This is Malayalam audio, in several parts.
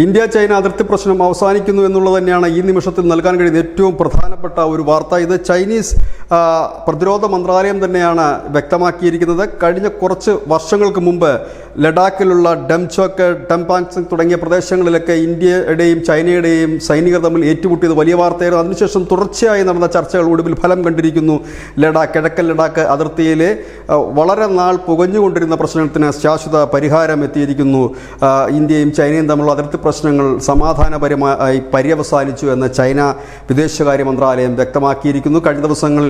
ഇന്ത്യ ചൈന അതിർത്തി പ്രശ്നം അവസാനിക്കുന്നു എന്നുള്ളത് തന്നെയാണ് ഈ നിമിഷത്തിൽ നൽകാൻ കഴിയുന്ന ഏറ്റവും പ്രധാനപ്പെട്ട ഒരു വാർത്ത. ഇത് ചൈനീസ് പ്രതിരോധ മന്ത്രാലയം തന്നെയാണ് വ്യക്തമാക്കിയിരിക്കുന്നത്. കഴിഞ്ഞ കുറച്ച് വർഷങ്ങൾക്ക് മുമ്പ് ലഡാക്കിലുള്ള ഡംചോക്ക്, ഡംപാങ്സിംഗ് തുടങ്ങിയ പ്രദേശങ്ങളിലൊക്കെ ഇന്ത്യയുടെയും ചൈനയുടെയും സൈനികർ തമ്മിൽ ഏറ്റുമുട്ടിയത് വലിയ വാർത്തയായിരുന്നു. അതിനുശേഷം തുടർച്ചയായി നടന്ന ചർച്ചകൾ ഒടുവിൽ ഫലം കണ്ടിരിക്കുന്നു. കിഴക്കൻ ലഡാക്ക് അതിർത്തിയിലെ വളരെ നാൾ പുകഞ്ഞുകൊണ്ടിരുന്ന പ്രശ്നത്തിന് ശാശ്വത പരിഹാരം എത്തിയിരിക്കുന്നു. ഇന്ത്യയും ചൈനയും തമ്മിലുള്ള അതിർത്തി പ്രശ്നങ്ങൾ സമാധാനപരമായി പര്യവസാനിച്ചു എന്ന് ചൈന വിദേശകാര്യ മന്ത്രാലയം വ്യക്തമാക്കിയിരിക്കുന്നു. കഴിഞ്ഞ ദിവസങ്ങളിൽ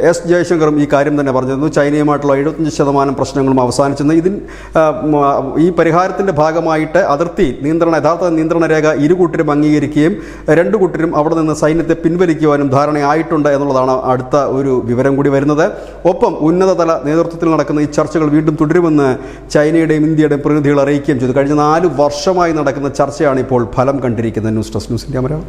എസ് ജയശങ്കറും ഈ കാര്യം തന്നെ പറഞ്ഞിരുന്നു. ചൈനയുമായിട്ടുള്ള 75% പ്രശ്നങ്ങളും അവസാനിച്ചെന്ന്. ഈ പരിഹാരത്തിൻ്റെ ഭാഗമായിട്ട് അതിർത്തി യഥാർത്ഥ നിയന്ത്രണ രേഖ ഇരുകൂട്ടരും അംഗീകരിക്കുകയും രണ്ടു കൂട്ടരും അവിടെ നിന്ന് സൈന്യത്തെ പിൻവലിക്കുവാനും ധാരണയായിട്ടുണ്ട് എന്നുള്ളതാണ് അടുത്ത ഒരു വിവരം കൂടി വരുന്നത്. ഒപ്പം ഉന്നതതല നേതൃത്വത്തിൽ നടക്കുന്ന ഈ ചർച്ചകൾ വീണ്ടും തുടരുമെന്ന് ചൈനയുടെയും ഇന്ത്യയുടെയും പ്രതിനിധികൾ അറിയിക്കുകയും ചെയ്തു. കഴിഞ്ഞ 4 വർഷമായി നടക്കുന്ന ചർച്ചയാണ് ഇപ്പോൾ ഫലം കണ്ടിരിക്കുന്നത്. News desk news India Malayalam.